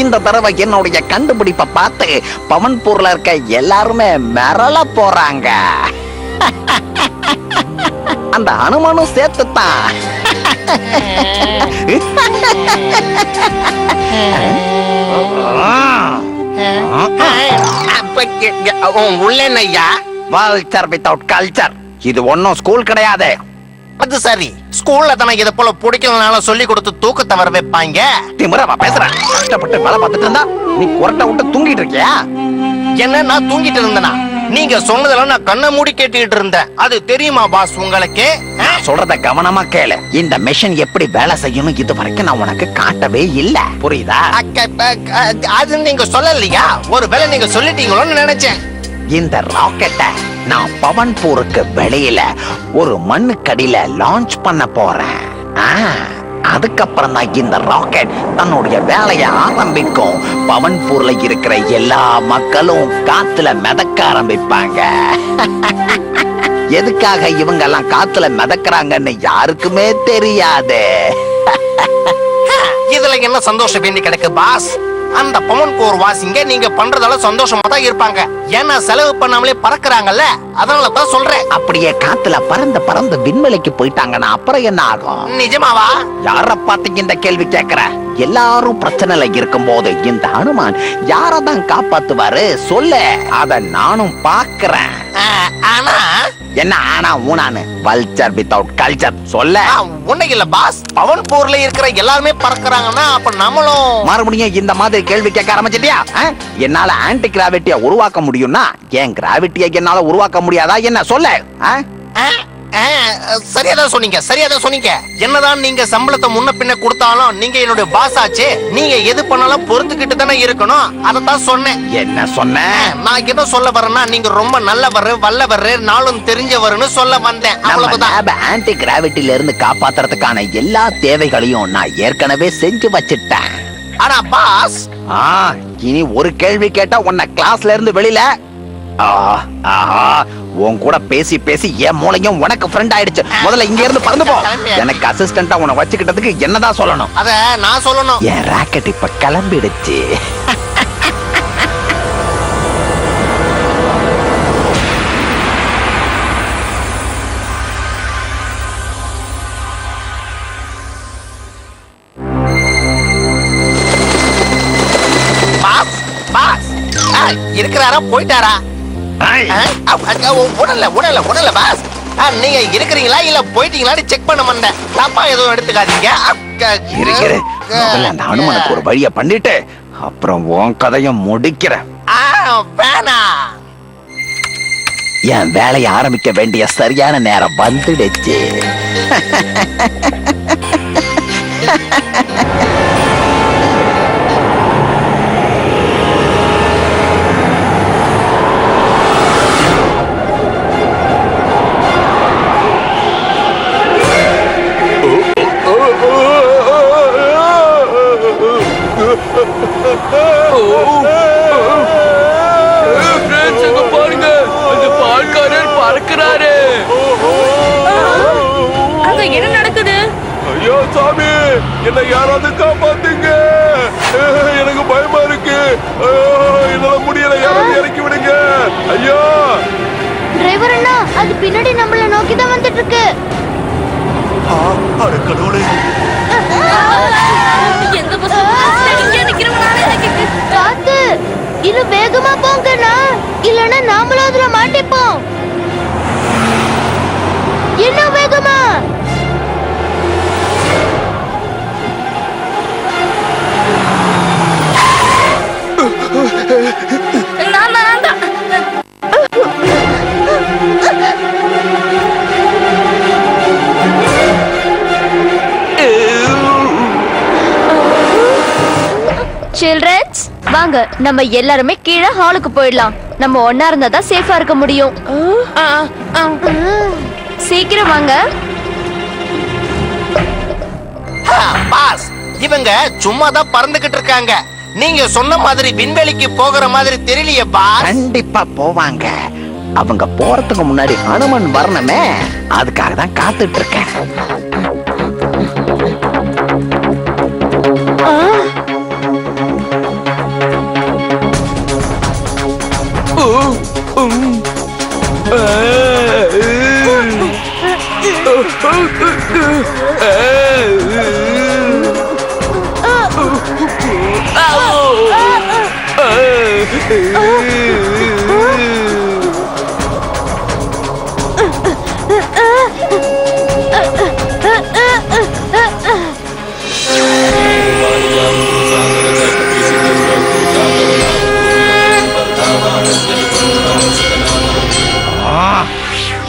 இந்த தடவை என்னுடைய கண்டுபிடிப்பை பார்த்து பவன்பூர்ல இருக்க எல்லாருமே மிரள போறாங்க. அந்த அனுமானும் சேர்த்துத்தான். Vulture without culture. இது ஒன்னும் ஸ்கூல் கிடையாது. அது சரி, ஸ்கூல்ல தானே இதை போல பிடிக்கலனால சொல்லி கொடுத்து தூக்கத்தை வர வைப்பாங்க. திமிரவா பேசுறேன். கஷ்டப்பட்டு வேலை பார்த்துட்டு இருந்தா நீ குரட்டை விட்டு தூங்கிட்டு இருக்கியா? என்ன நான் தூங்கிட்டு இருந்தேனா? நீங்க சொன்னதெல்லாம் நான் கண்ணை மூடி கேட்டுக்கிட்டு இருந்தேன். அது தெரியுமா பாஸ் உங்களுக்கு? சொல்றத கவனமா கேளு. இந்த மெஷின் எப்படி வேலை செய்யணும் இது வரைக்கும் நான் உனக்கு காட்டவே இல்ல. புரியுதா? அது நீங்க சொல்லலையா? ஒருவேளை நீங்க சொல்லிட்டீங்களோன்னு நினைச்சேன். இந்த ராக்கெட்டை நான் பவன்பூருக்கு வெளியில ஒரு மண்ணுக்கடியில லான்ச் பண்ண போறேன். அதுக்கப்புறம் தான் இந்த ராக்கெட் தன்னுடைய வேலையை ஆரம்பிக்கும். பவன்பூர்ல இருக்கிற எல்லா மக்களும் காத்துல மிதக்க ஆரம்பிப்பாங்க. எதுக்காக இவங்க எல்லாம் காத்துல மிதக்குறாங்கன்னு யாருக்குமே தெரியாது. இதுல என்ன சந்தோஷம் வேண்டி கிடக்கு பாஸ்? அந்த பவன்பூர் வாசிங்க நீங்க பண்றதால சந்தோஷமா தான் இருப்பாங்க. ஏன்னா செலவு பண்ணாமலே பறக்குறாங்கல்ல, அதனால தான் சொல்றேன். அப்படியே காத்துல பறந்து பறந்து விண்வெளிக்கு போயிட்டாங்கன்னா அப்புறம் என்ன ஆகும்? நிஜமாவா? யார பார்த்து இந்த கேள்வி கேக்குற? எல்லாரும் பிரச்சனைல இருக்கும் போது இந்த ஹனுமான் யாரதான் காப்பாத்துவாரு சொல்லு. அத நானும் பாக்குறேன். ஆனா என்ன ஆனா ஊனானு? வல்ச்சர் வித்தவுட் கல்ச்சர் சொல்ல. ஒண்ணும் இல்ல பாஸ், பவன்பூர்ல இருக்கிற எல்லாருமே பறக்குறாங்கன்னா அப்ப நம்மளும் மறுபடியும் இந்த மாதிரி கேள்வி கேட்க ஆரம்பிச்சிட்டியா? என்னால ஆன்டி கிராவிட்டிய உருவாக்க முடியும்னா என் கிராவிட்டியை என்னால உருவாக்க முடியாதா என்ன சொல்ல? சரியாதான் சொன்னீங்க. என்னதான் நீங்க சம்பளத்தை முன்ன பின்ன கொடுத்தாலும் நீங்க என்னுடைய பாஸ் ஆச்சே. நீங்க எது பண்ணாலும் பொறுத்துக்கிட்டு தானே இருக்கணும். அதத்தான் சொன்னேன். என்ன சொன்ன? நான் என்ன சொல்ல வரேன்னா நீங்க ரொம்ப நல்லவர், வல்லவர், நாளும் தெரிஞ்சவர்னு சொல்ல வந்தேன். அவ்வளவுதான். ஆன்டி கிராவிட்டில இருந்து காப்பாத்துறதுக்கான எல்லா தேவைகளையும் நான் ஏற்கனவே செஞ்சு வச்சிட்டேன். ஆனா பாஸ், இனி ஒரு கேள்வி கேட்டா உன்னை கிளாஸ்ல இருந்து வெளியில. உன் கூட பேசி பேசி என் மூளையும் உனக்கு ஃப்ரெண்ட் ஆயிடுச்சு. முதல்ல இங்க இருந்து பறந்து போ. எனக்கு அசிஸ்டண்டா உன்னை வச்சுக்கிட்டதுக்கு என்னதான் சொல்லணும்? அத நான் சொல்லணும். என் ராக்கெட் இப்ப கிளம்பிடுச்சு. இருக்கிறாரா போயிட்டாரா? உடல பாஸ், நீங்க இருக்கிறீங்களா இல்ல போயிட்டீங்களான்னு செக் பண்ண மாட்டேன். தப்பா எதுவும் எடுத்துக்காதீங்க. அந்த அனுமனுக்கு ஒரு வழிய பண்ணிட்டு அப்புறம் உன் கதையை முடிக்கிறேன். என் வேலையை ஆரம்பிக்க வேண்டிய சரியான நேரம் வந்துடுச்சு. பாருங்க, அந்த பால்காரர் பறக்கிறாரு. அங்க என்ன நடக்குது? ஐயோ சாமி, என்ன யாராவது காப்பாத்துங்க. எனக்கு பயமா இருக்கு. என்னால முடியல, யாராவது இறக்கி விடுங்க. ஐயோ டிரைவர் அண்ணா, அது பின்னாடி நம்மள நோக்கி தான் வந்துட்டு இருக்கு. அட கடவுளே. எந்த பஸ் இங்க நிக்கிறவனால காத்து, இன்னும் வேகமா போங்கண்ணா, இல்லனா நாமளும் அதுல மாட்டிப்போம். இன்னும் வேகமா. சில்ட்ரன்ஸ், வாங்க நம்ம எல்லாருமே கீழே ஹாலுக்கு போயிடலாம். நம்ம ஒண்ணா இருந்தா தான் சேஃபா இருக்க முடியும். சீக்கிரம் வாங்க. பாஸ், இவங்க சும்மா தான் பறந்துகிட்டு இருக்காங்க. நீங்க சொன்ன மாதிரி விண்வெளிக்கு போகிற மாதிரி தெரியலையே பாஸ். கண்டிப்பா போவாங்க. அவங்க போறதுக்கு முன்னாடி ஹனுமன் வரணுமே, அதுக்காக தான் காத்துட்டு இருக்கேன்.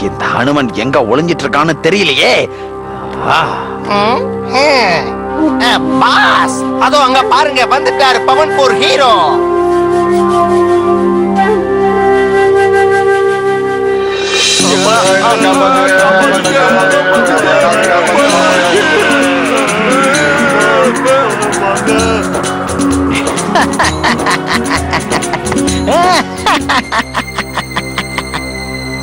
இந்த ஹனுமன் எங்க ஒளிஞ்சிட்டு இருக்கான்னு தெரியலையே. பாஸ் அதோ அங்க பாருங்க, வந்துட்டாரு பவன் போர் ஹீரோ.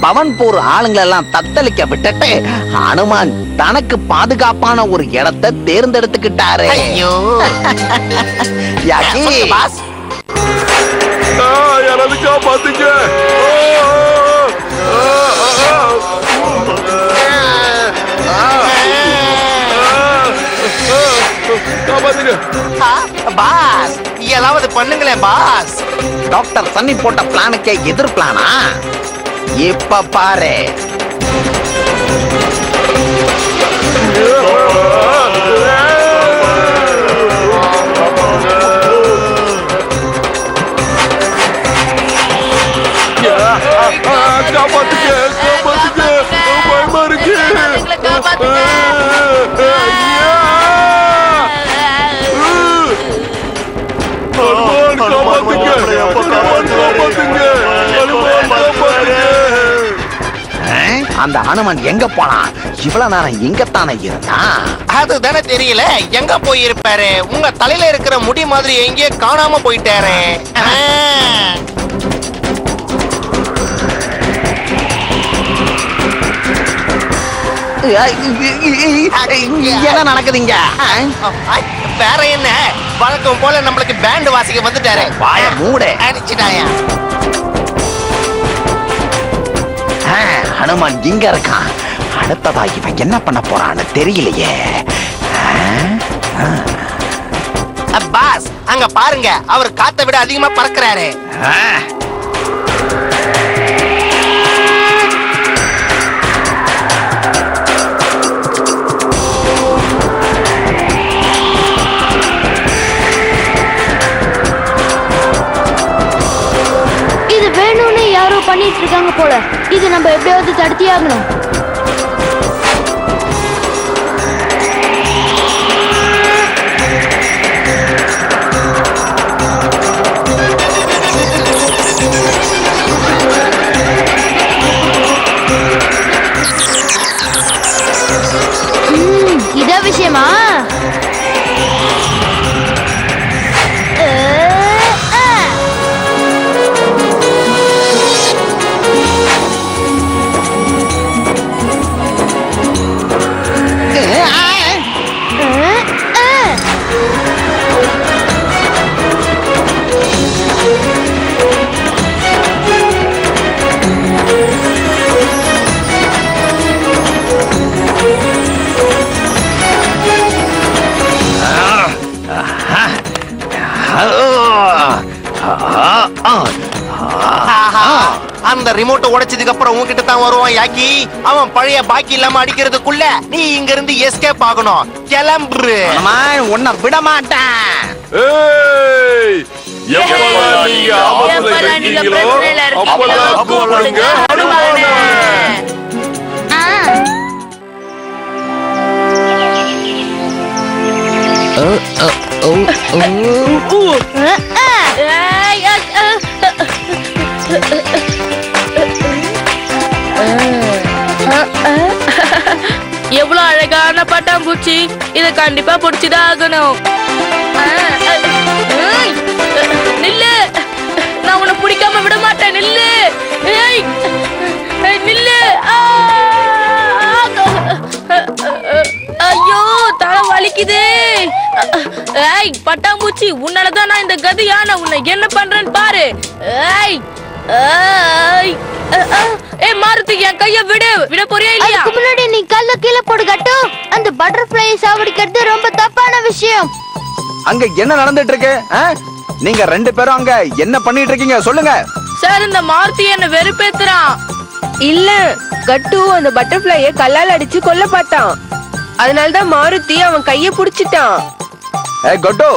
பவன்பூர் ஆளுங்களெல்லாம் தத்தளிக்க விட்டுட்டு ஹனுமான் தனக்கு பாதுகாப்பான ஒரு இடத்தை தேர்ந்தெடுத்துக்கிட்டாரு. ஐயோ யாக்கி, பாஸ் யாராவது காப்பாத்துங்க. காப்பாத்துங்க. பாஸ் ஏதாவது பண்ணுங்களேன் பாஸ். டாக்டர் சன்னி போட்ட பிளானுக்கே எதிர் பிளானா? இப்ப பாரு. காப்பாத்துங்க, காப்பாத்துங்க, பயமா இருக்கு. ஹனுமான் காப்பாத்துங்க, ஹனுமான் காப்பாத்துங்க, ஹனுமான் காப்பாத்துங்க. அந்த ஹனுமான் எங்க போனான்? இவ்வளவு நேரம் எங்கத்தானே இருந்தான்? அதுதானே தெரியல, எங்க போயிருப்பாரு? உங்க தலையில இருக்கிற முடி மாதிரி எங்கேயோ காணாம போயிட்டாரு. என்ன நடக்குதுங்க? வேற என்ன, வழக்கம் போல நம்மளுக்கு பேண்ட் வாசிக்க வந்துட்டாரு. வாய மூடு. அடிச்சுட்டாயா? ஹனுமான் இங்க இருக்கான். அடுத்ததா இவன் என்ன பண்ண போறான்னு தெரியலையே. பாஸ் அங்க பாருங்க, அவர் காத்தை விட அதிகமா பறக்கிறாரு. இது வேணும்னு யாரோ பண்ணிட்டு இருக்காங்க போல. இது நம்ம எப்படியாவது தடுத்தே ஆகணும். இதா விஷயமா? அந்த ரிமோட்டை உடைச்சதுக்கு அப்புறம் உங்ககிட்ட தான் வருவான் யாக்கி. அவன் பழைய பாக்கி இல்லாம அடிக்கிறதுக்குள்ள நீ இங்க இருந்து எஸ்கேப் ஆகணும். கிளம்பு. உன்னை விட மாட்டேன். ஏய், எப்பெல்லாம் நீங்க ஆபத்துல இருக்கீங்களோ அப்பெல்லாம் கூப்பிடுங்க ஹனுமானை. எவ்வளவு அழகான பட்டாம்பூச்சி. இத கண்டிப்பா புடிச்சுதான் ஆகணும். நில்லு, நான் உன்னை பிடிக்காம விட மாட்டேன். நில்லு, நில்லு. ஐயோ, தலை வலிக்குது. ஏய் பட்டாம்பூச்சி, உன்னாலதான் நான் இந்த கதியான. உன்னை என்ன பண்றேன்னு பாரு. ஏய் ஏய் மாருதி, என் கைய விட போறியா இல்லையா? முன்னாடி நீ கல்ல கீழே போடு கட்டு. அந்த பட்டர்ஃப்ளை சாவடிக்கிறது ரொம்ப தப்பான விஷயம். அங்க என்ன நடந்துட்டு இருக்கு? நீங்க 2 பேரும் அங்க என்ன பண்ணிட்டு இருக்கீங்க சொல்லுங்க. சார், இந்த மாருதி என்ன வெறுப்பேத்துறான். இல்ல, கட்டு அந்த பட்டர்ஃப்ளைய கல்லால் அடிச்சு கொல்ல பார்த்தான். அதனாலதான் மாருதி அவன் கைய புடிச்சிட்டான். கொட்டு,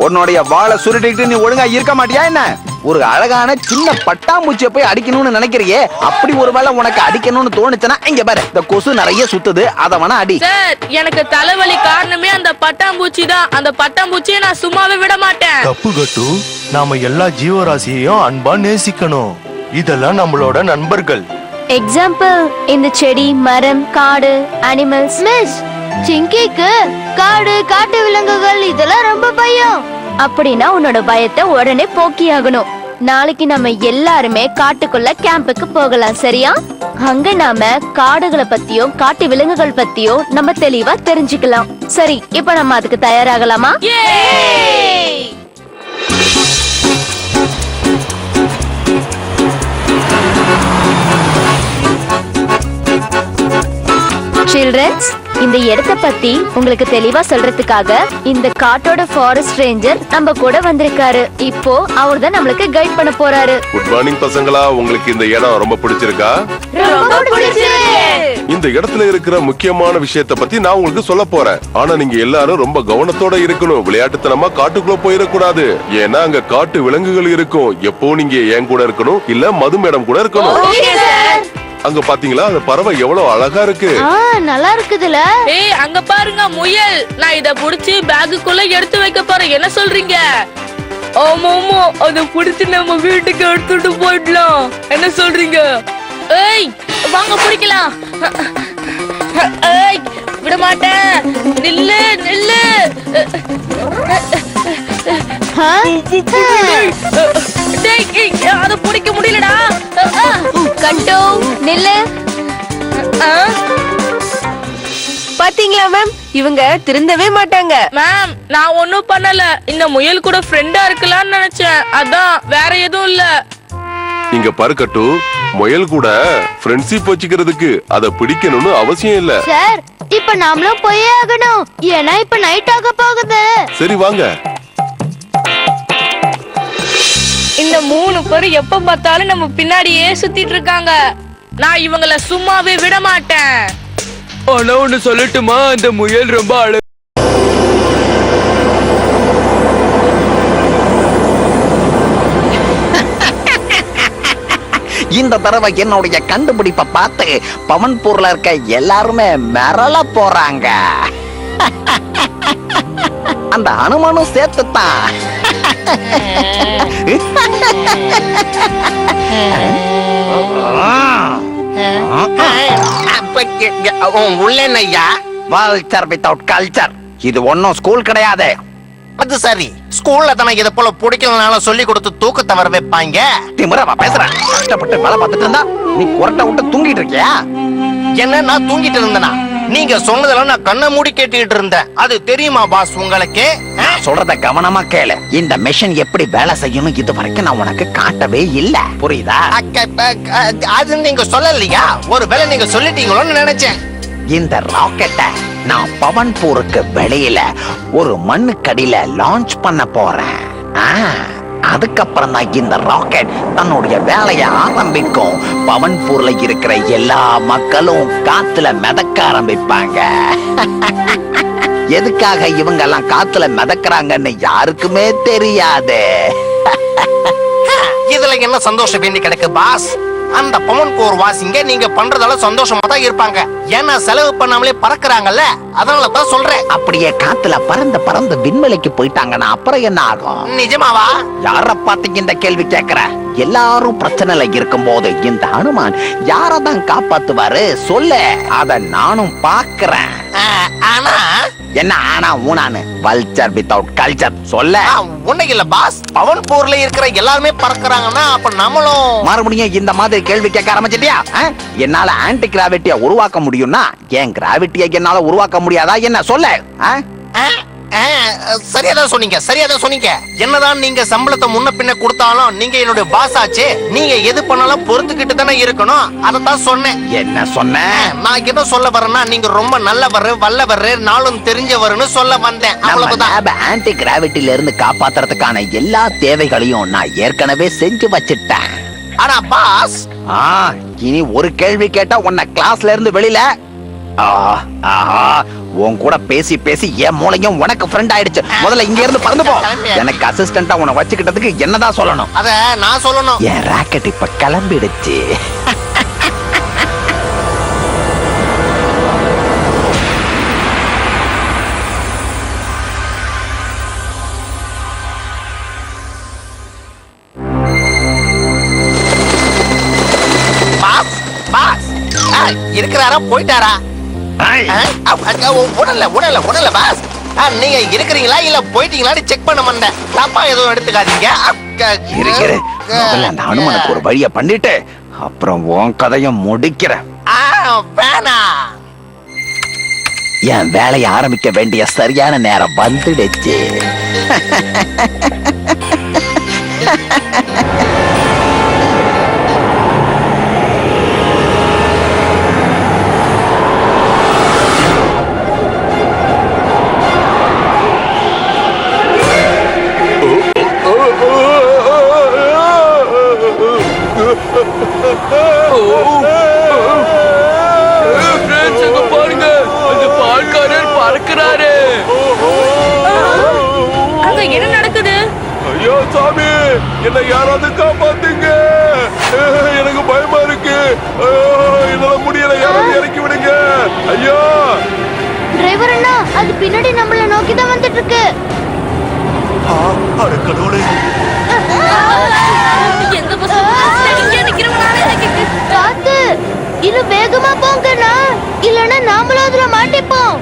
உன்னுடைய வாளை சுருட்டிட்டு நீ ஒழுங்கா இருக்க மாட்டியா என்ன? ஒரு அழகான சின்ன பட்டாம்பூச்சியை போய் அடிக்கணும்னு நினைக்கிறியே, அப்படி ஒருவேளை உனக்கு அடிக்கணும்னு தோணுச்சுன்னா இங்க பாரு, இந்த கொசு நிறைய சுத்துது, அத வேணா அடி. சார், எனக்கு தலைவலி காரணமே அந்த பட்டாம்பூச்சி தான். அந்த பட்டாம்பூச்சியை நான் சும்மாவே விட மாட்டேன். தப்பு கட்டு, நாம எல்லா ஜீவராசியையும் அன்பா நேசிக்கணும். இதெல்லாம் நம்மளோட நண்பர்கள். எக்ஸாம்பிள், இந்த செடி, மரம், காடு, அனிமல்ஸ். மிஸ் சிங்கிக்கு காடு, காட்டு விலங்குகள் இதெல்லாம் ரொம்ப பயம். அப்படின்னா உன்னோட பயத்தை உடனே போக்கியாகணும். நாளைக்கு நம்ம எல்லாருமே காட்டுக்குள்ள கேம்புக்கு போகலாம், சரியா? அங்க நாம காடுகளை பத்தியும் காட்டு விலங்குகள் பத்தியும் நம்ம தெளிவா தெரிஞ்சுக்கலாம். சரி, இப்ப நம்ம அதுக்கு தயாராகலாமா? சில்ட்ரன்ஸ், இந்த இடத்தை பத்தி உங்களுக்கு தெளிவா சொல்றதுக்காக இந்த காட்டோட ஃபாரஸ்ட் ரேஞ்சர் நம்ம கூட வந்திருக்காரு. இப்போ அவர் தான் நம்மளுக்கு கைட் பண்ண போறாரு. குட் மார்னிங் பசங்களா, உங்களுக்கு இந்த இடம் ரொம்ப பிடிச்சிருக்கா? இந்த இடத்துல இருக்கிற முக்கியமான விஷயத்தை பத்தி நான் உங்களுக்கு சொல்ல போறேன். ஆனா நீங்க எல்லாரும் ரொம்ப கவனத்தோட இருக்கணும். விளையாட்டுத்தனமா காட்டுக்குள்ள போயிடக்கூடாது. ஏன்னா அங்க காட்டு விலங்குகள் இருக்கும். எப்போ நீங்க என் கூட இருக்கணும், இல்ல மது மேடம் கூட இருக்கணும். அங்க பாத்தீங்களா, அந்த பறவை எவ்வளவு அழகா இருக்கு. நல்லா இருக்குதுல. ஏய், அங்க பாருங்க முயல். நான் இத புடிச்சு பேக்குக்குள்ள எடுத்து வைக்க போறேன். என்ன சொல்றீங்க? ஆமா, அத புடிச்சு நம்ம வீட்டுக்கு எடுத்துட்டு போயிடலாம். என்ன சொல்றீங்க? ஏய், வாங்க பிடிக்கலாம். ஏய், விட மாட்டேன். நில்லு நில்லு. அத பிடிக்க முடியலடா. கட்டு, நில்லு. பாத்தீங்களா மேம், இவங்க திருந்தவே மாட்டாங்க. மேம், நான் ஒண்ணும் பண்ணல. இந்த முயல் கூட ஃப்ரெண்டா இருக்கலாம்னு நினைச்சேன். அதான், வேற எதுவும் இல்ல. இங்க பறக்கட்டு, முயல் கூட ஃப்ரெண்ட்ஷிப் வச்சுக்கிறதுக்கு அத பிடிக்கணும்னு அவசியம் இல்ல. சார், இப்ப நாமளும் போயே ஆகணும். ஏன்னா இப்ப நைட் ஆக போகுது. சரி வாங்க. இந்த 3 பேரும் எப்ப பார்த்தாலும் நம்ம பின்னாடியே சுத்திட்டு இருக்காங்க. நான் இவங்கள சும்மாவே விட மாட்டேன். ஆனா ஒண்ணு சொல்லட்டுமா, இந்த முயல் ரொம்ப அழகு. இந்த தடவை என்னுடைய கண்டுபிடிப்பை பார்த்து பவன்பூர்ல இருக்க எல்லாருமே மிரள போறாங்க. அந்த அனுமானும் சேர்த்துத்தான். உள்ளேனையா Vulture without culture. இது ஒன்னும் ஸ்கூல் கிடையாது. அது சரி, ஸ்கூல்ல தானே இத போல பிடிக்கலனால சொல்லி கொடுத்து தூக்கத்தை வர வைப்பாங்க. திமிரவா பேசுற. கஷ்டப்பட்டு வேலை பார்த்துட்டு இருந்தா நீ குரட்டை விட்டு தூங்கிட்டு இருக்கியா? என்ன, நான் தூங்கிட்டு இருந்தேனா? நீங்க சொன்னதெல்லாம் நான் கண்ணை மூடி கேட்டுக்கிட்டு இருந்தேன். அது தெரியுமா பாஸ் உங்களுக்கு? நான் சொல்றத கவனமா கேளு. இந்த மெஷின் எப்படி வேலை செய்யணும் இது வரைக்கும் நான் உனக்கு காட்டவே இல்ல, புரியுதா? அது நீங்க சொல்லலையா? ஒருவேளை நீங்க சொல்லிட்டீங்களோன்னு நினைச்சேன். இந்த ராக்கெட்டை நான் பவன்பூருக்கு வெளியில ஒரு மண்ணுக்கடியில லான்ச் பண்ண போறேன். அதுக்கப்புறம் தான் இந்த ராக்கெட் தன்னுடைய வேலையை ஆரம்பிக்கும். பவன்பூர்ல இருக்கிற எல்லா மக்களும் காத்துல மிதக்க ஆரம்பிப்பாங்க. எதுக்காக இவங்க எல்லாம் காத்துல மிதக்குறாங்கன்னு யாருக்குமே தெரியாது. இதுல என்ன சந்தோஷம் வேண்டி கிடக்கு பாஸ்? அந்த பவன்பூர் வாசிங்க நீங்க பண்றதால சந்தோஷமா தான் இருப்பாங்க. ஏன்னா செலவு பண்ணாமலே பறக்குறாங்கல்ல, அதனால தான் சொல்றேன். அப்படியே காத்துல பறந்து பறந்து விண்வெளிக்கு போயிட்டாங்கன்னா அப்புறம் என்ன ஆகும்? நிஜமாவா? யார பார்த்து இந்த கேள்வி கேக்குற? எல்லாரும் பிரச்சனைல இருக்கும் போது இந்த ஹனுமான் யாரதான் காப்பாத்துவாரு சொல்லு. அத நானும் பாக்குறேன். ஆனா என்ன ஆனா ஊனானு? வல்ச்சர் வித்தவுட் கல்ச்சர் சொல்ல. ஒண்ணும் இல்ல பாஸ், பவன்பூர்ல இருக்கிற எல்லாருமே பறக்குறாங்கன்னா அப்ப நம்மளும் மறுபடியும் இந்த மாதிரி கேள்வி கேட்க ஆரம்பிச்சிட்டியா? என்னால ஆன்டி கிராவிட்டிய உருவாக்க முடியும்னா என் கிராவிட்டியை என்னால உருவாக்க முடியாதா என்ன சொல்ல? சரியாதான் சொன்னீங்க. என்னதான் நீங்க சம்பளத்தை முன்ன பின்ன கொடுத்தாலும் நீங்க என்னுடைய பாஸ் ஆச்சு. நீங்க எது பண்ணாலும் பொறுத்துக்கிட்டு தானே இருக்கணும். அதத்தான் சொன்னேன். என்ன சொன்ன? நான் என்ன சொல்ல வரேன்னா, நீங்க ரொம்ப நல்லவர், வல்லவர், நாளும் தெரிஞ்சவர்னு சொல்ல வந்தேன். அவ்வளவுதான். ஆன்டி கிராவிட்டில இருந்து காப்பாத்துறதுக்கான எல்லா தேவைகளையும் நான் ஏற்கனவே செஞ்சு வச்சிட்டேன். ஆனா பாஸ், இனி ஒரு கேள்வி கேட்டா உன்னை கிளாஸ்ல இருந்து வெளியில. உன் கூட பேசி பேசி என் மூளையும் உனக்கு ஃப்ரெண்ட் ஆயிடுச்சு. முதல்ல இங்க இருந்து பறந்து போ. எனக்கு அசிஸ்டண்டா உன்னை வச்சுக்கிட்டதுக்கு என்னதான் சொல்லணும்? அத நான் சொல்லணும். என் ராக்கெட் இப்ப கிளம்பிடுச்சு. பாஸ் பாஸ் இருக்கிறாரா போயிட்டாரா? உடல பாஸ், நீங்க இருக்கிறீங்களா இல்ல போயிட்டீங்களான்னு செக் பண்ண மாட்டேன். தப்பா எதுவும் எடுத்துக்காதீங்க. அந்த அனுமனுக்கு ஒரு வழிய பண்ணிட்டு அப்புறம் உன் கதையை முடிக்கிறேன். வேணா, என் வேலையை ஆரம்பிக்க வேண்டிய சரியான நேரம் வந்துடுச்சு. பாருங்க, அந்த பால்காரர் பறக்கிறாரு. அங்க என்ன நடக்குது? ஐயோ சாமி, என்ன யாராவது காப்பாத்துங்க. எனக்கு பயமா இருக்கு. என்னால முடியல, யாராவது இறக்கி விடுங்க. ஐயோ டிரைவர் அண்ணா, அது பின்னாடி நம்மள நோக்கி தான் வந்துட்டு இருக்கு. எந்த பஸ் இங்க நிக்கிறவனால காத்து, இன்னும் வேகமா போங்கண்ணா, இல்லனா நாமளும் அதுல மாட்டிப்போம்.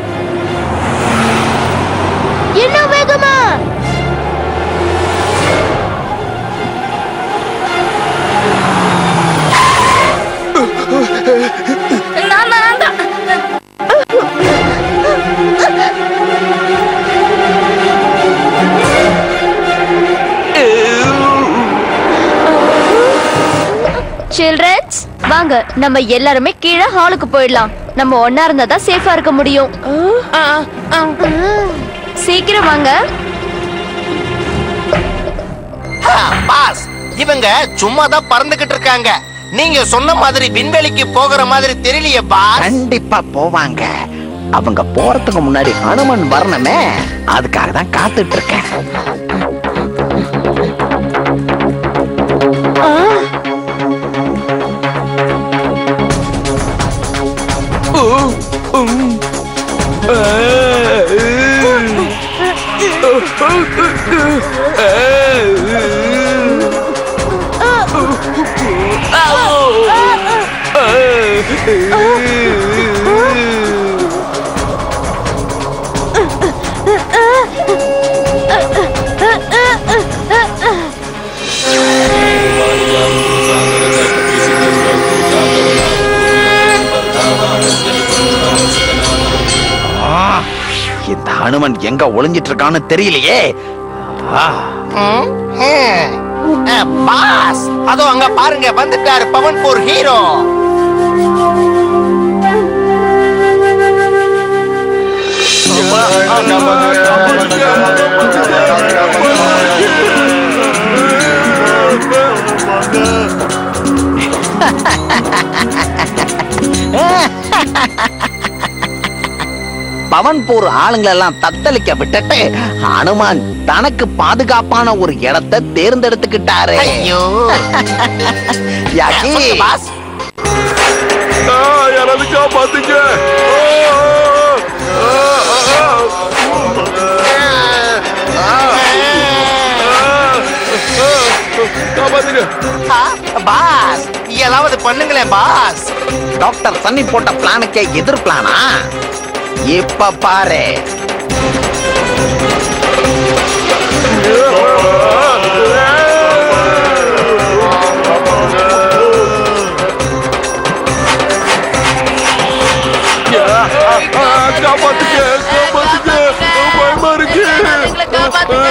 இன்னும் வேகமா. சில்ட்ரன்ஸ், வாங்க நம்ம எல்லாருமே கீழே ஹாலுக்கு போயிடலாம். நம்ம ஒன்னா இருந்தா தான் சேஃபா இருக்க முடியும். சீக்கிரம் வாங்க. பாஸ், இவங்க சும்மா தான் பறந்துகிட்டு இருக்காங்க. நீங்க சொன்ன மாதிரி விண்வெளிக்கு போகிற மாதிரி தெரியலையே பாஸ். கண்டிப்பா போவாங்க. அவங்க போறதுக்கு முன்னாடி அனுமன் வரணுமே, அதுக்காக தான் காத்துட்டு இருக்கேன். இந்த ஹனுமன் எங்க ஒளிஞ்சிட்டு இருக்கான்னு தெரியலையே. பாஸ், அதோ அங்க பாருங்க, வந்துட்டாரு பவன் போர் ஹீரோ. பவன் போர் ஆளுங்களை எல்லாம் தத்தளிக்க விட்டுட்டு ஹனுமான் தனக்கு பாதுகாப்பான ஒரு இடத்தை தேர்ந்தெடுத்துக்கிட்டாரு. ஐயோ யாக்கி, பாஸ், யாராவது காப்பாத்துங்க. காப்பாத்துங்க பாஸ், ஏதாவது பண்ணுங்களேன் பாஸ். டாக்டர் சன்னி போட்ட பிளானுக்கே எதிர் பிளானா? இப்ப பாரு. காப்பாத்துங்க, காப்பாத்துங்க, பயமா இருக்கு. காப்பாத்துங்க.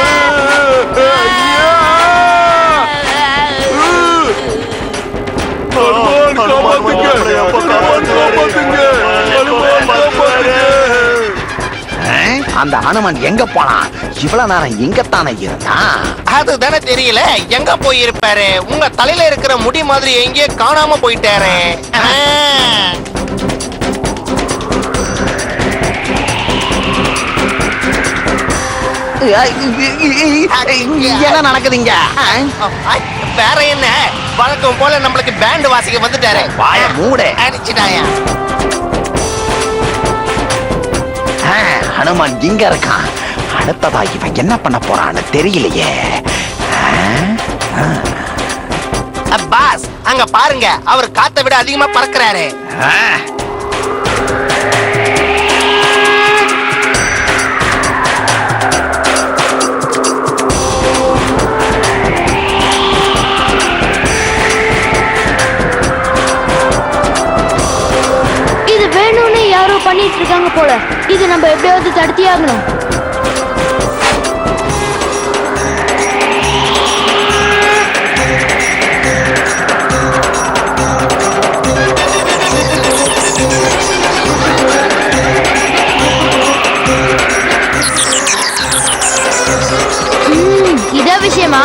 அந்த ஹனுமான் எங்க போனான்? இவ்வளவு நேரம் எங்கத்தானே இருந்தான்? அதுதானே தெரியல, எங்க போயிருப்பாரு? உங்க தலையில இருக்கிற முடி மாதிரி எங்கேயோ காணாம போயிட்டாரு. என்ன நடக்குதுங்க? வேற என்ன, வழக்கம் போல நம்மளுக்கு பேண்ட் வாசிக்க வந்துட்டாரு. வாய மூடு. அடிச்சுட்டாயா? ஹனுமான் இங்க இருக்கான். அடுத்ததா இவன் என்ன பண்ண போறான்னு தெரியலையே. பாஸ், அங்க பாருங்க, அவர் காத்தை விட அதிகமா பறக்கிறாரு. இது வேணும்னு யாரோ பண்ணிட்டு இருக்காங்க போல. இது நம்ம எப்படியாவது தடுத்தி ஆகணும். இத விஷயமா?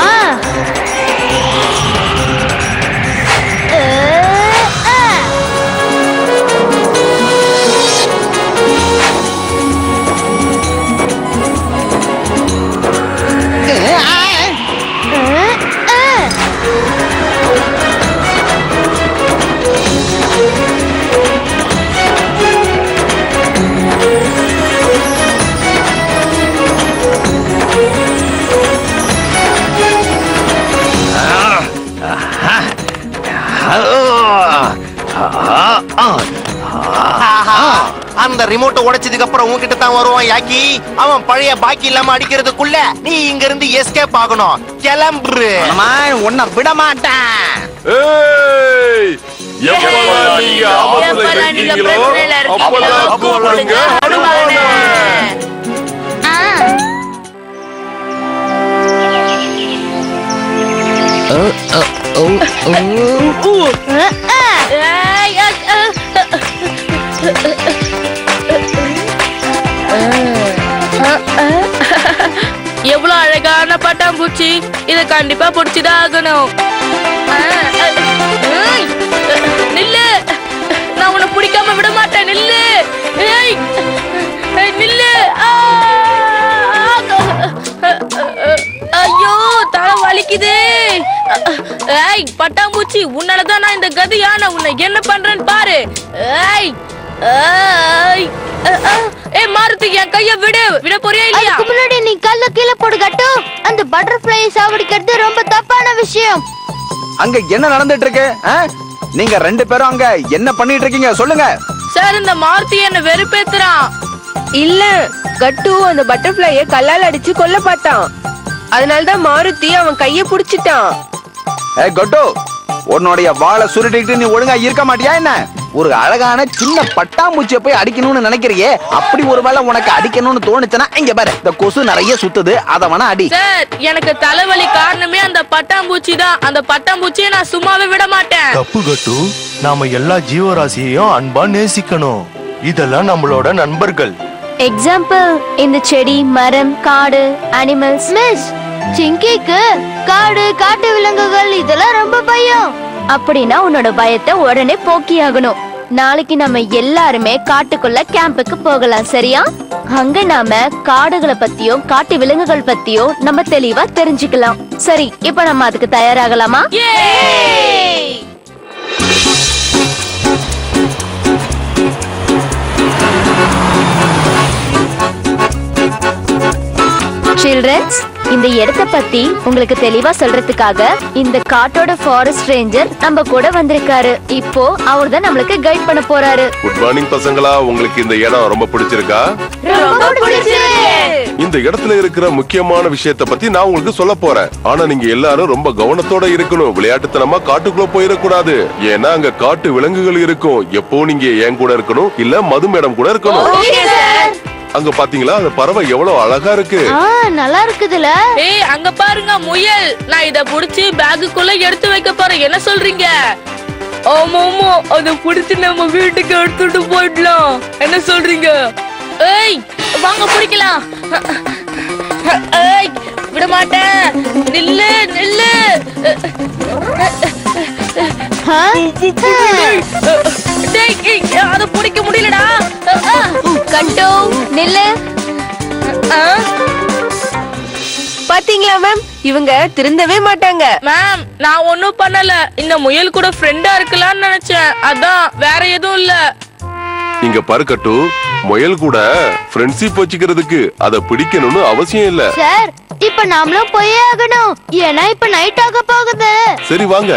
அந்த ரிமோட்டை உடைச்சதுக்கு அப்புறம் உன்கிட்ட தான் வருவான் யாக்கி. அவன் பழைய பாக்கி இல்லாம அடிக்கிறதுக்குள்ள நீ இங்க இருந்து எஸ்கேப் ஆகணும். கிளம்பு. உன்னை விட மாட்டேன். எப்பெல்லாம் நீங்க ஆபத்துல இருக்கீங்களோ அப்பெல்லாம் கூப்பிடுங்க ஹனுமானை. எவ்வளவு அழகான பட்டாம்பூச்சி. இத கண்டிப்பா பிடிச்சுதான் ஆகணும். நில்லு, நான் உன்னை பிடிக்காம விட மாட்டேன். நில்லு, நில்லு. ஐயோ, தலை வலிக்குது. ஏய் பட்டாம்பூச்சி, உன்னாலதான் நான் இந்த கதியான. உன்னை என்ன பண்றேன்னு பாரு. ஏய் ஏய் மாருதி, என் கைய விடு. விட போறியா இல்லையா? அதுக்கு முன்னாடி நீ கல்ல கீழே போடு கட்டு. அந்த பட்டர்ஃப்ளை சாவடிக்கிறது ரொம்ப தப்பான விஷயம். அங்க என்ன நடந்துட்டு இருக்கு? நீங்க ரெண்டு பேரும் அங்க என்ன பண்ணிட்டு இருக்கீங்க சொல்லுங்க. சார், இந்த மாருதி என்ன வெறுப்பேத்துறான். இல்ல, கட்டு அந்த பட்டர்ஃப்ளைய கல்லால் அடிச்சு கொல்ல பார்த்தான். அதனாலதான் மாருதி அவன் கைய புடிச்சிட்டான். கட்டு, உன்னுடைய வாழை சுருட்டிட்டு நீ ஒழுங்கா இருக்க மாட்டியா என்ன? ஒரு அழகான சின்ன பட்டாம்பூச்சியை போய் அடிக்கணும்னு நினைக்கிறியே. அப்படி ஒருவேளை உனக்கு அடிக்கணும்னு தோணுச்சுன்னா இங்க பாரு, இந்த கொசு நிறைய சுத்துது, அத வேணா அடி. சார், எனக்கு தலைவலி காரணமே அந்த பட்டாம்பூச்சி தான். அந்த பட்டாம்பூச்சியை நான் சும்மாவே விட மாட்டேன். தப்பு கட்டு. நாம எல்லா ஜீவராசியையும் அன்பா நேசிக்கணும். இதெல்லாம் நம்மளோட நண்பர்கள். எக்ஸாம்பிள், இந்த செடி, மரம், காடு, அனிமல்ஸ். மிஸ் சிங்கிக்கு காடு, காட்டு விலங்குகள் இதெல்லாம் ரொம்ப பயம். அப்படின்னா உன்னோட பயத்தை உடனே போக்கியாகணும். நாளைக்கு நம்ம எல்லாருமே காட்டுக்குள்ள கேம்புக்கு போகலாம், சரியா? அங்க நாம காடுகளை பத்தியும் காட்டு விலங்குகள் பத்தியும் நம்ம தெளிவா தெரிஞ்சுக்கலாம். சரி, இப்ப நம்ம அதுக்கு தயாராகலாமா? சில்ட்ரன்ஸ், இந்த இடத்தை பத்தி உங்களுக்கு தெளிவா சொல்றதுக்காக இந்த காட்டோட ஃபாரஸ்ட் ரேஞ்சர் நம்ம கூட வந்திருக்காரு. இப்போ அவர் தான் நம்மளுக்கு கைட் பண்ண போறாரு. குட் மார்னிங் பசங்களா, உங்களுக்கு இந்த இடம் ரொம்ப பிடிச்சிருக்கா? ரொம்ப பிடிச்சிருக்கு. இந்த இடத்துல இருக்கிற முக்கியமான விஷயத்தை பத்தி நான் உங்களுக்கு சொல்ல போறேன். ஆனா நீங்க எல்லாரும் ரொம்ப கவனத்தோட இருக்கணும். விளையாட்டுத்தனமா காட்டுக்குள்ள போயிடக்கூடாது. ஏன்னா அங்க காட்டு விலங்குகள் இருக்கும். எப்போ நீங்க என் கூட இருக்கணும், இல்ல மது மேடம் கூட இருக்கணும். அங்க பாத்தீங்களா அந்த பறவை எவ்வளவு அழகா இருக்கு. நல்லா இருக்குதுல. ஏய் அங்க பாருங்க முயல். நான் இத புடிச்சு பேக்குக்குள்ள எடுத்து வைக்க போறேன். என்ன சொல்றீங்க? ஆமாமா, அத புடிச்சு நம்ம வீட்டுக்கு எடுத்துட்டு போயிடலாம். என்ன சொல்றீங்க? ஏய் வாங்க பிடிக்கலாம். ஏய் விட மாட்டேன். நில்லு நில்லு. அத பிடிக்க முடியலடா. கட்டு நில்லு. பாத்தீங்களா மேம், இவங்க திருந்தவே மாட்டாங்க. மேம் நான் ஒண்ணும் பண்ணல. இந்த முயல் கூட ஃப்ரெண்டா இருக்கலாம்னு நினைச்சேன். அதான், வேற எதுவும் இல்ல. இங்க பருக்கட்டு, முயல் கூட ஃப்ரெண்ட்ஷிப் வச்சுக்கிறதுக்கு அத பிடிக்கணும்னு அவசியம் இல்ல. சார், இப்ப நாமளும் போயே ஆகணும். ஏன்னா இப்ப நைட் ஆக போகுது. சரி வாங்க.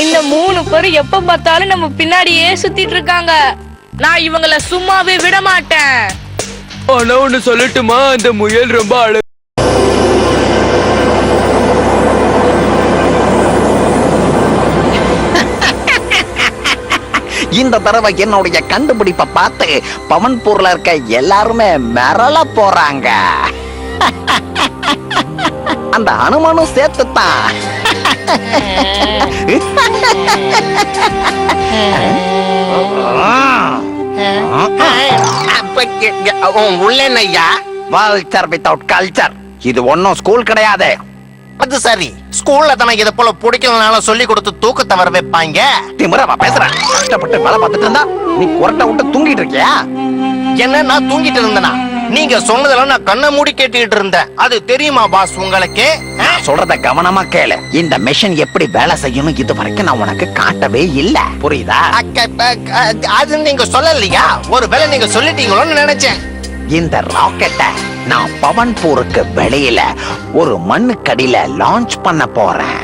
இந்த 3 பேர் எப்ப பார்த்தாலும் நம்ம பின்னாடியே சுத்திட்டு இருக்காங்க. நான் இவங்கள சும்மாவே விட மாட்டேன். ஆனா ஒண்ணு சொல்லட்டுமா, அந்த முயல் ரொம்ப அழகு. இந்த தடவை என்னுடைய கண்டுபிடிப்பை பார்த்து பவன்பூர்ல இருக்க எல்லாருமே மிரள போறாங்க. அந்த அனுமானும் சேர்த்துத்தான். உள்ளையா வல்ச்சர் வித்தவுட் கல்ச்சர். இது ஒன்னும் ஸ்கூல் கிடையாது. அது சரி, ஸ்கூல்ல தானே இத போல பிடிக்கலனாலும் சொல்லி கொடுத்து தூக்கத்தை வர வைப்பாங்க. திமிரவா பேசுறேன். கஷ்டப்பட்டு வேலை பார்த்துட்டு இருந்தா நீ குரட்டை விட்டு தூங்கிட்டு இருக்கியா? என்ன நான் தூங்கிட்டு இருந்தேனா? நீங்க சொன்னதெல்லாம் நான் கண்ணை மூடி கேட்டுக்கிட்டு இருந்தேன். அது தெரியுமா பாஸ் உங்களுக்கு? சொல்றத கவனமா கேளு. இந்த மெஷின் எப்படி வேலை செய்யணும் இது வரைக்கும் நான் உனக்கு காட்டவே இல்ல. புரியுதா? அது நீங்க சொல்லலையா? ஒருவேளை நீங்க சொல்லிட்டீங்களோன்னு நினைச்சேன். இந்த ராக்கெட்டை நான் பவன்பூருக்கு வெளியில ஒரு மண்ணுக்கடியில லான்ச் பண்ண போறேன்.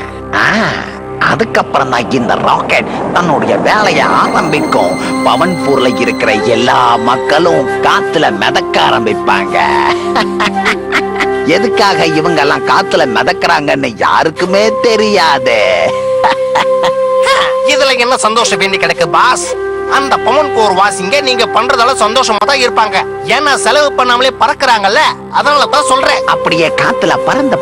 அதுக்கப்புறம் தான் இந்த ராக்கெட் தன்னுடைய வேலையை ஆரம்பிக்கும். பவன்பூர்ல இருக்கிற எல்லா மக்களும் காத்துல மிதக்க ஆரம்பிப்பாங்க. எதுக்காக இவங்க எல்லாம் காத்துல மிதக்குறாங்கன்னு யாருக்குமே தெரியாது. இதுல என்ன சந்தோஷம் வேண்டி கிடக்கு பாஸ்? அந்த பவன்பூர் வாசிங்க நீங்க பண்றதால சந்தோஷமா தான் இருப்பாங்க. ஏன்னா செலவு பண்ணாமலே பறக்குறாங்கல்ல, அதனால தான் சொல்றேன். அப்படியே காத்துல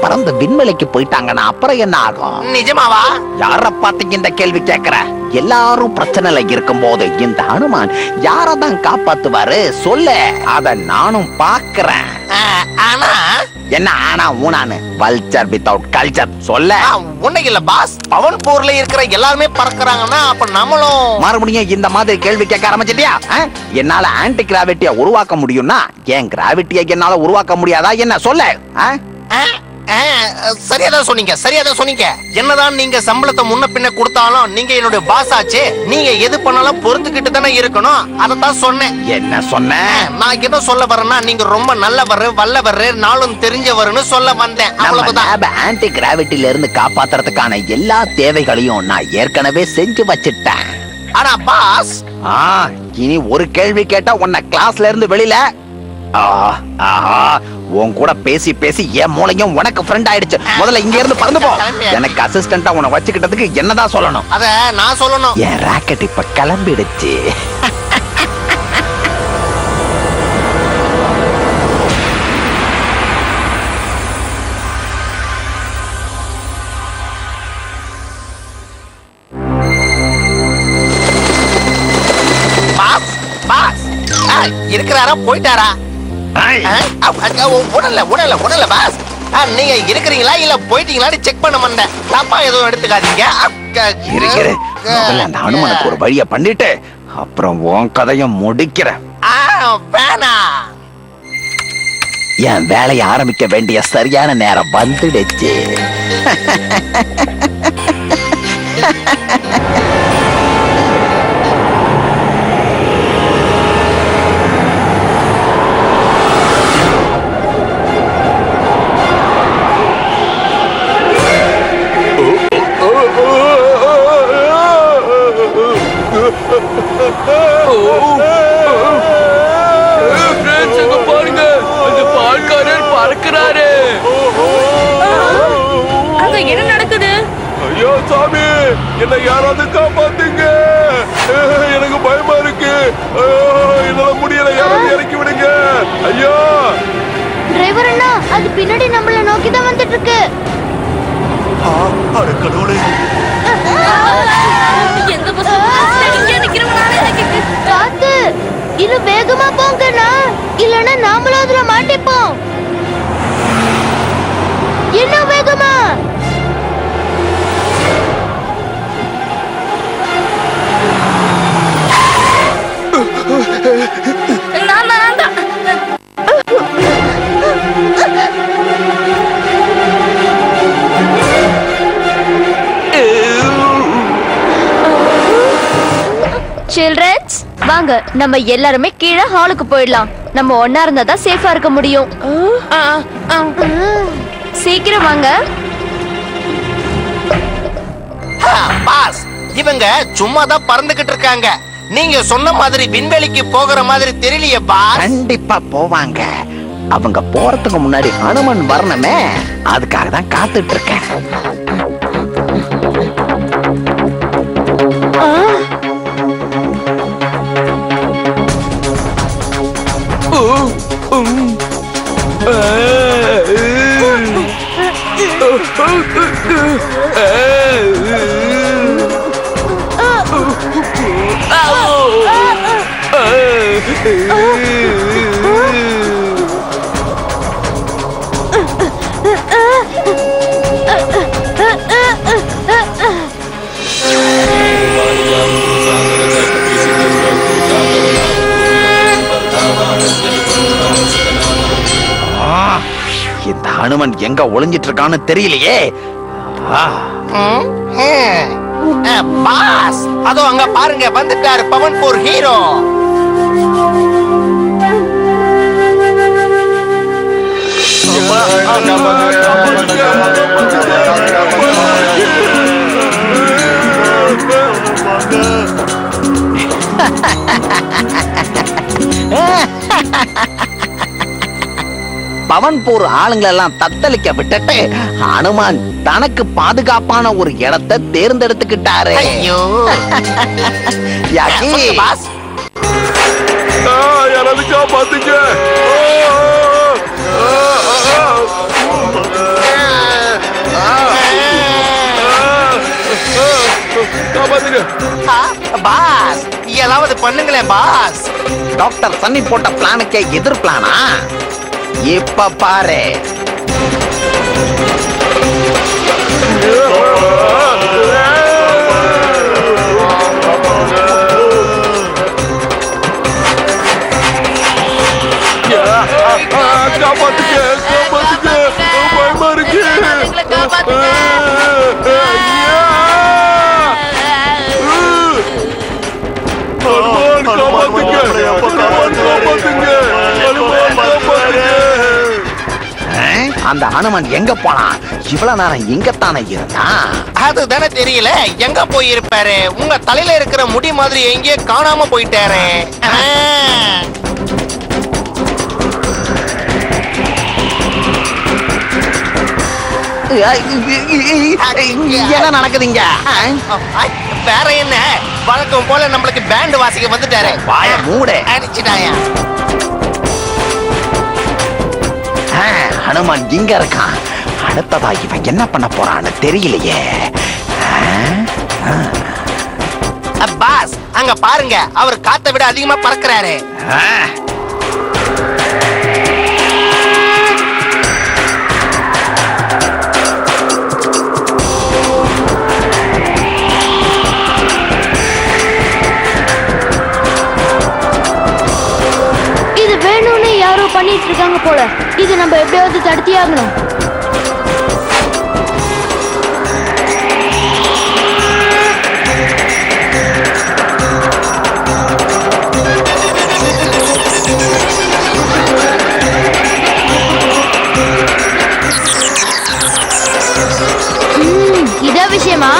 பறந்து விண்வெளிக்கு போயிட்டாங்கன்னா அப்புறம் என்ன ஆகும்? நிஜமாவா? யார பாத்தீங்க இந்த கேள்வி கேக்குற? எல்லாரும் பிரச்சனைல இருக்கும் போது இந்த ஹனுமான் யாரதான் காப்பாத்துவாரு சொல்லு. அத நானும் பாக்குறேன். ஆனா என்ன ஆனா ஊனான்னு? வல்ச்சர் வித்தவுட் கல்ச்சர் சொல்ல. ஒண்ணு இல்ல பாஸ், பவன்பூர்ல இருக்கிற எல்லாருமே பறக்குறாங்கன்னா அப்ப நம்மளும் மறுபடியும் இந்த மாதிரி கேள்வி கேட்க ஆரம்பிச்சிட்டியா? என்னால ஆன்டி கிராவிட்டிய உருவாக்க முடியும்னா என் கிராவிட்டியை என்னால உருவாக்க முடியாதா என்ன சொல்ல? சரியாதான் சொன்னீங்க. என்னதான் நீங்க சம்பளத்தை முன்ன பின்ன கொடுத்தாலும் நீங்க என்னுடைய பாஸ் ஆச்சு. நீங்க எது பண்ணாலும் பொறுத்துக்கிட்டு தானே இருக்கணும். அதத்தான் சொன்னேன். என்ன சொன்ன? நான் என்ன சொல்ல வரேன்னா, நீங்க ரொம்ப நல்லவர், வல்லவர், நாளும் தெரிஞ்சவர்னு சொல்ல வந்தேன். அவ்வளவுதான். ஆன்டி கிராவிட்டில இருந்து காப்பாத்துறதுக்கான எல்லா தேவைகளையும் நான் ஏற்கனவே செஞ்சு வச்சிட்டேன். ஆனா பாஸ், இனி ஒரு கேள்வி கேட்டா உன்னை கிளாஸ்ல இருந்து வெளியில. உன் கூட பேசி பேசி என் மூளையும் உனக்கு ஃப்ரெண்ட் ஆயிடுச்சு. முதல்ல இங்க இருந்து பறந்து போ. எனக்கு அசிஸ்டண்டா உன்னை வச்சுக்கிட்டதுக்கு என்னதான் சொல்லணும்? அத நான் சொல்லணும். என் ராக்கெட் இப்ப கிளம்பிடுச்சு. இருக்கிறாரா போயிட்டாரா? உடல பாஸ், நீங்க இருக்கிறீங்களா இல்ல போயிட்டீங்களான்னு செக் பண்ண மாட்டேன். தப்பா எதுவும் எடுத்துக்காதீங்க. அந்த அனுமானுக்கு ஒரு வழிய பண்ணிட்டு அப்புறம் உன் கதையை முடிக்கிறேன். என் வேலையை ஆரம்பிக்க வேண்டிய சரியான நேரம் வந்துடுச்சு. பாருங்க, அந்த பால்காரர் பறக்கிறாரு. அங்க என்ன நடக்குது? ஐயோ சாமி, என்ன யாராவது காப்பாத்துங்க. எனக்கு பயமா இருக்கு. அது பின்னாடி நம்மள நோக்கி தான் வந்துட்டு இருக்கு. அட கடவுளே! எங்க பசங்க நிக்கிறவனாலே காத்து இன்னும் வேகமா போங்கண்ணா, இல்லனா நாமளும் அதுல மாட்டிப்போம். இன்னும் வேகமா. சில்ட்ரன்ஸ், வாங்க நம்ம எல்லாருமே கீழே ஹாலுக்கு போயிடலாம். நம்ம ஒண்ணா இருந்தா தான் சேஃபா இருக்க முடியும். சீக்கிரம் வாங்க. பாஸ், இவங்க சும்மா தான் பறந்துகிட்டு இருக்காங்க. நீங்க சொன்ன மாதிரி விண்வெளிக்கு போகிற மாதிரி தெரியலையே பாஸ். கண்டிப்பா போவாங்க. அவங்க போறதுக்கு முன்னாடி ஹனுமன் வரணுமே, அதுக்காக தான் காத்துட்டு இருக்கேன். இந்த ஹனுமன் எங்க ஒளிஞ்சிட்டு இருக்கான்னு தெரியலையே. பாஸ், அதோ அங்க பாருங்க, வந்துட்டாரு பவன் போர் ஹீரோ. பவன்பூர் ஆளுங்களெல்லாம் தத்தளிக்க விட்டுட்டு ஹனுமான் தனக்கு பாதுகாப்பான ஒரு இடத்தை தேர்ந்தெடுத்துக்கிட்டாரு. ஐயோ யாக்கி, பாஸ், யாராவது காப்பாத்துங்க! காப்பாத்துங்க! பாஸ், ஏதாவது பண்ணுங்களேன் பாஸ். டாக்டர் சன்னி போட்ட பிளானுக்கே எதிர் பிளானா? இப்ப பாரு. காப்பாத்துங்க! காப்பாத்துங்க! பயமா இருக்கு! அந்த ஹனுமன் எங்க போனான்? இவ்வளவு நேரம் எங்கத்தானே இருந்தான்? அதுதானே தெரியல, எங்க போயிருப்பாரு? உங்க தலையில இருக்கிற முடி மாதிரி எங்கேயோ காணாம போயிட்டாரு. என்ன நடக்குதுங்க? வேற என்ன, வழக்கம் போல நம்மளுக்கு பேண்ட் வாசிக்க வந்துட்டாரு. வாய மூடு. அடிச்சுட்டாயா? ஹனுமான் இங்க இருக்கான். அடுத்ததா இவன் என்ன பண்ண போறான்னு தெரியலையே. பாஸ், அங்க பாருங்க, அவர் காத்தை விட அதிகமா பறக்கிறாரு. இது வேணும்னு யாரோ பண்ணிட்டு இருக்காங்க போல. இது நம்ம எப்படியாவது தடுத்தி ஆகணும். இத விஷயமா?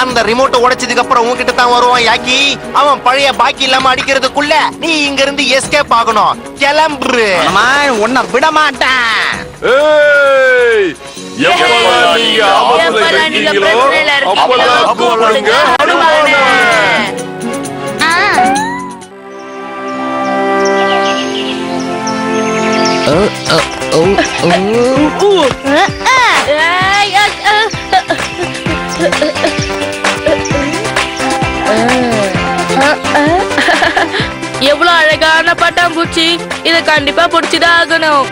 அந்த ரிமோட்டை உடைச்சதுக்கு அப்புறம் உன்கிட்ட தான் வருவான் யாக்கி. அவன் பழைய பாக்கி இல்லாம அடிக்கிறதுக்குள்ள நீ இங்க இருந்து எஸ்கேப் ஆகணும். கிளம்பு. உன்னை விட மாட்டேன். ஏய், எப்ப நீங்க ஆபத்துல இருக்கீங்களோ அப்பதான் கூப்பிடுங்க ஹனுமான. எவ்வளவு அழகான பட்டாம்பூச்சி, இத கண்டிப்பா பிடிச்சுதான் ஆகணும்.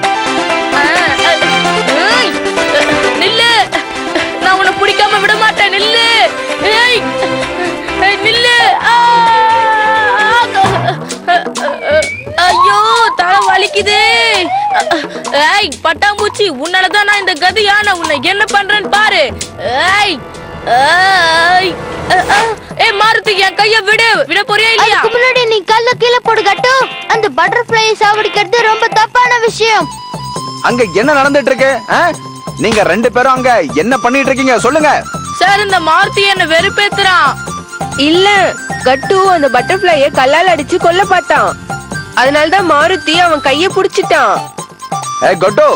நில்லு, நான் உன்னை பிடிக்காம விட மாட்டேன். நில்லு, ஏய், நில்லு. ஐயோ, தலை வலிக்குது. ஏய் பட்டாம்பூச்சி, உன்னாலதான் நான் இந்த கதியான. உன்னை என்ன பண்றேன்னு பாரு. ஏய் ஏய் ஏய் மாருதி, என் கைய விட போறியா இல்லையா? அதுக்கு முன்னாடி நீ கல்ல கீழே போடு கட்டு. அந்த பட்டர்ஃப்ளையை சாவடிக்கிறது ரொம்ப தப்பான விஷயம். அங்க என்ன நடந்துட்டு இருக்கு? நீங்க ரெண்டு பேரும் அங்க என்ன பண்ணிட்டு இருக்கீங்க சொல்லுங்க. சார், இந்த மாருதி என்ன வெறுப்பேத்துறான். இல்ல, கட்டு அந்த பட்டர்ஃப்ளைய கல்லால் அடிச்சு கொல்ல பார்த்தான். அதனாலதான் மாருதி அவன் கைய புடிச்சிட்டான். கட்டு,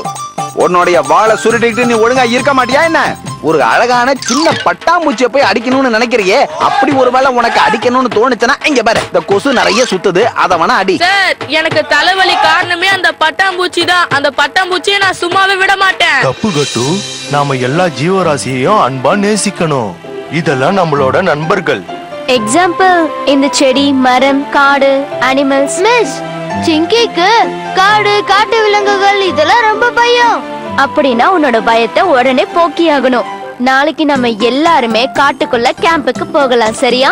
உன்னுடைய வாழை சுருட்டிக்கிட்டு நீ ஒழுங்கா இருக்க மாட்டியா என்ன? ஒரு அழகான சின்ன பட்டாம்பூச்சியை போய் அடிக்கணும்னு நினைக்கிறியே, அப்படி ஒருவேளை உனக்கு அடிக்கணும்னு தோணுச்சுன்னா இங்க பாரு, இந்த கொசு நிறைய சுத்துது, அத வேணா அடி. சார், எனக்கு தலைவலி காரணமே அந்த பட்டாம்பூச்சி தான். அந்த பட்டாம்பூச்சியை நான் சும்மாவே விட மாட்டேன். தப்பு கட்டு. நாம எல்லா ஜீவராசியையும் அன்பா நேசிக்கணும். இதெல்லாம் நம்மளோட நண்பர்கள். எக்ஸாம்பிள், இந்த செடி, மரம், காடு, அனிமல்ஸ். மிஸ், சிங்கிக்கு காடு, காட்டு விலங்குகள் இதெல்லாம் ரொம்ப பயம். அப்படின்னா உன்னோட பயத்தை உடனே போக்கியாகணும். நாளைக்கு நம்ம எல்லாருமே காட்டுக்குள்ள கேம்புக்கு போகலாம், சரியா?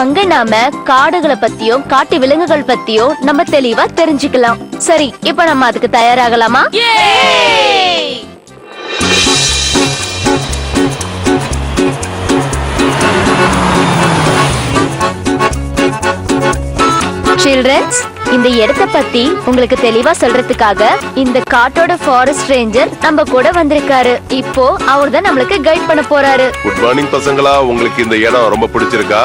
அங்க நாம காடுகளை பத்தியும் காட்டு விலங்குகள் பத்தியும் நம்ம தெளிவா தெரிஞ்சுக்கலாம். சரி, இப்ப நம்ம அதுக்கு தயாராகலாமா? சில்ட்ரன்ஸ், இந்த இடத்தை பத்தி உங்களுக்கு தெளிவா சொல்றதுக்காக இந்த காட்டோட ஃபாரஸ்ட் ரேஞ்சர் நம்ம கூட வந்திருக்காரு. இப்போ அவர் தான் நம்மளுக்கு கைட் பண்ண போறாரு. குட் மார்னிங் பசங்களா, உங்களுக்கு இந்த இடம் ரொம்ப பிடிச்சிருக்கா?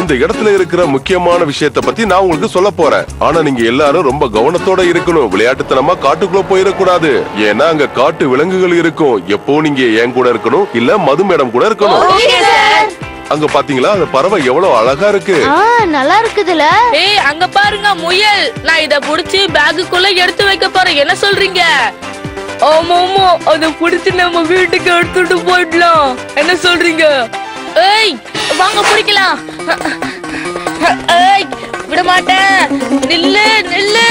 இந்த இடத்துல இருக்கிற முக்கியமான விஷயத்தை பத்தி நான் உங்களுக்கு சொல்ல போறேன். ஆனா நீங்க எல்லாரும் ரொம்ப கவனத்தோட இருக்கணும். விளையாட்டுத்தனமா காட்டுக்குள்ள போயிடக்கூடாது. ஏன்னா அங்க காட்டு விலங்குகள் இருக்கும். எப்போ நீங்க என் கூட இருக்கணும், இல்ல மது மேடம் கூட இருக்கணும். அங்க பாத்தீங்களா, அந்த பறவை எவ்வளவு அழகா இருக்கு. நல்லா இருக்குதுல. ஏய், அங்க பாருங்க முயல். நான் இத புடிச்சு பேக்குக்குள்ள எடுத்து வைக்க போறேன். என்ன சொல்றீங்க? ஆமா, அத புடிச்சு நம்ம வீட்டுக்கு எடுத்துட்டு போயிடலாம். என்ன சொல்றீங்க? ஏய், வாங்க பிடிக்கலாம். ஏய், விட மாட்டேன். நில்லு, நில்லு.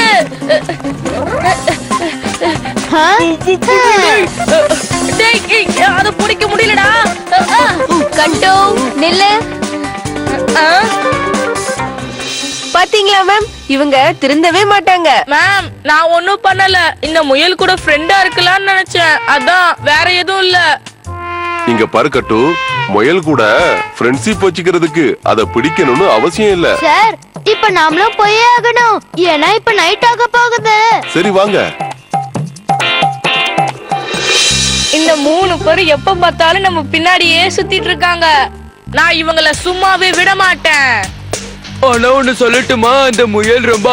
அத பிடிக்க முடியலடா. கட்டு, நில்லு. பாத்தீங்களா மேம், இவங்க திருந்தவே மாட்டாங்க. மேம், நான் ஒண்ணும் பண்ணல. இந்த முயல் கூட ஃப்ரெண்டா இருக்கலாம்னு நினைச்சேன். அதான், வேற எதுவும் இல்ல. இங்க பருக்கட்டு, முயல் கூட ஃப்ரெண்ட்ஷிப் வச்சுக்கிறதுக்கு அத பிடிக்கணும்னு அவசியம் இல்ல. சார், இப்ப நாமளும் போயே ஆகணும். ஏன்னா இப்ப நைட் ஆக போகுது. சரி வாங்க. இந்த 3 பேர் எப்ப பார்த்தாலும் நம்ம பின்னாடியே சுத்திட்டு இருக்காங்க. நான் இவங்கள சும்மாவே விட மாட்டேன். ஆனா ஒண்ணு சொல்லட்டுமா, அந்த முயல் ரொம்ப